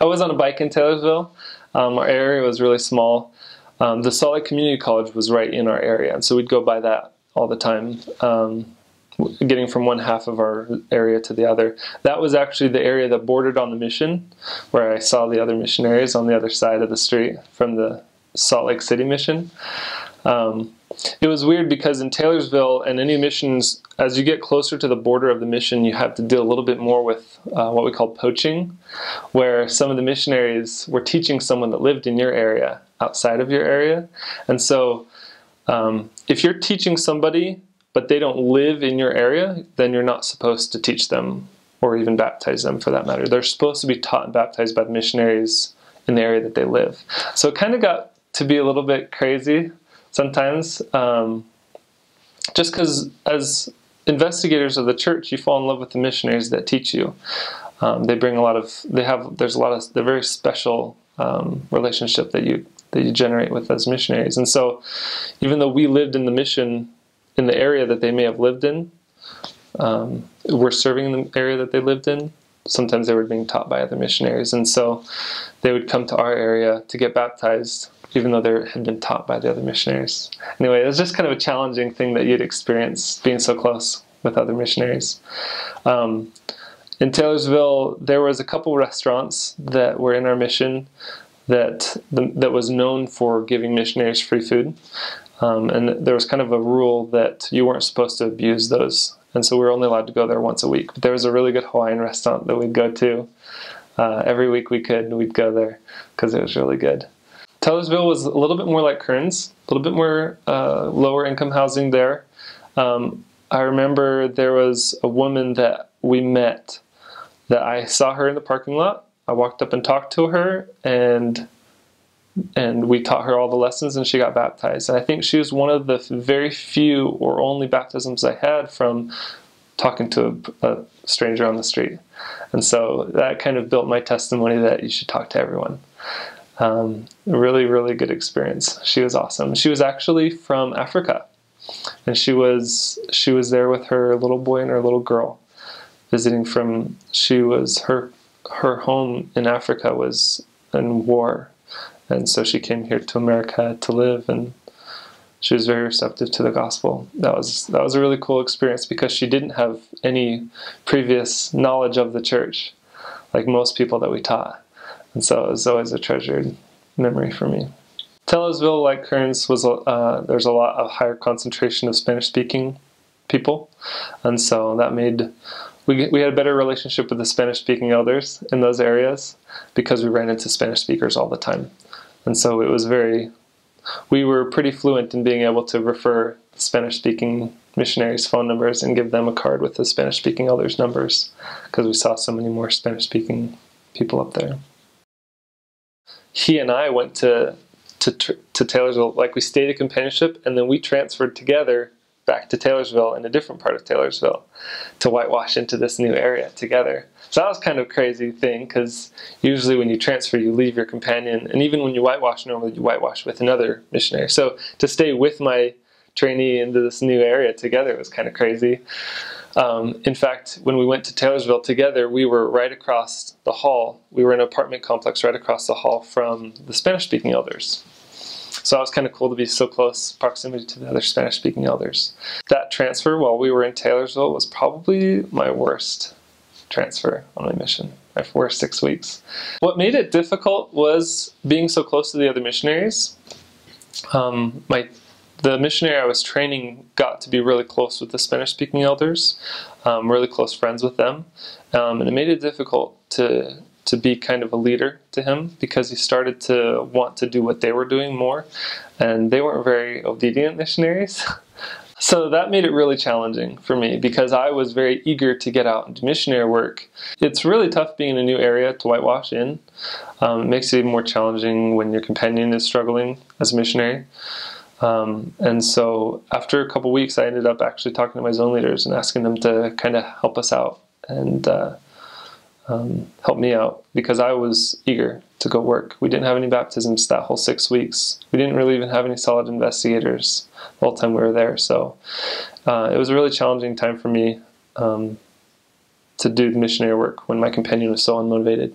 I was on a bike in Taylorsville. Our area was really small. The Salt Lake Community College was right in our area, and so we'd go by that all the time, getting from one half of our area to the other. That was actually the area that bordered on the mission, where I saw the other missionaries on the other side of the street from the Salt Lake City mission. It was weird because in Taylorsville and any missions, as you get closer to the border of the mission, you have to deal a little bit more with what we call poaching, where some of the missionaries were teaching someone that lived in your area outside of your area. And so if you're teaching somebody but they don't live in your area, then you're not supposed to teach them or even baptize them for that matter. They're supposed to be taught and baptized by the missionaries in the area that they live. So it kind of got to be a little bit crazy sometimes, just because as investigators of the church, you fall in love with the missionaries that teach you. They bring a lot of, there's a lot of, they're very special relationship that you generate with those missionaries. And so even though we lived in the mission in the area that they may have lived in, we're serving in the area that they lived in, sometimes they were being taught by other missionaries. And so they would come to our area to get baptized, even though they had been taught by the other missionaries. Anyway, it was just kind of a challenging thing that you'd experience being so close with other missionaries. In Taylorsville, there was a couple restaurants that were in our mission that was known for giving missionaries free food. And there was kind of a rule that you weren't supposed to abuse those. And so we were only allowed to go there once a week. But there was a really good Hawaiian restaurant that we'd go to. Every week we could, and we'd go there because it was really good. Taylorsville was a little bit more like Kearns, a little bit more lower income housing there. I remember there was a woman that we met that I saw her in the parking lot. I walked up and talked to her, and we taught her all the lessons, and she got baptized. And I think she was one of the very few or only baptisms I had from talking to a stranger on the street. And so that kind of built my testimony that you should talk to everyone. Really, really good experience. She was awesome. She was actually from Africa, and she was there with her little boy and her little girl, visiting from. Her home in Africa was in war, and so she came here to America to live, and she was very receptive to the gospel. That was a really cool experience because she didn't have any previous knowledge of the church, like most people that we taught. And so it was always a treasured memory for me. Taylorsville, like Kearns, there's a lot of higher concentration of Spanish-speaking people, and so that made we had a better relationship with the Spanish-speaking elders in those areas because we ran into Spanish speakers all the time, and so it was we were pretty fluent in being able to refer Spanish-speaking missionaries' phone numbers and give them a card with the Spanish-speaking elders' numbers because we saw so many more Spanish-speaking people up there. He and I went to Taylorsville, like we stayed at companionship, and then we transferred together back to Taylorsville in a different part of Taylorsville to whitewash into this new area together. So that was kind of a crazy thing because usually when you transfer, you leave your companion, and even when you whitewash, normally you whitewash with another missionary. So to stay with my trainee into this new area together was kind of crazy. In fact, when we went to Taylorsville together, we were right across the hall. We were in an apartment complex right across the hall from the Spanish-speaking elders. So it was kind of cool to be so close proximity to the other Spanish-speaking elders. That transfer while we were in Taylorsville was probably my worst transfer on my mission, my worst 6 weeks. What made it difficult was being so close to the other missionaries. The missionary I was training got to be really close with the Spanish-speaking elders, really close friends with them, and it made it difficult to be kind of a leader to him because he started to want to do what they were doing more, and they weren't very obedient missionaries. So that made it really challenging for me because I was very eager to get out and do missionary work. It's really tough being in a new area to whitewash in. It makes it even more challenging when your companion is struggling as a missionary. And so after a couple weeks, I ended up actually talking to my zone leaders and asking them to kind of help us out and help me out because I was eager to go work. We didn't have any baptisms that whole 6 weeks. We didn't really even have any solid investigators the whole time we were there. So it was a really challenging time for me to do the missionary work when my companion was so unmotivated.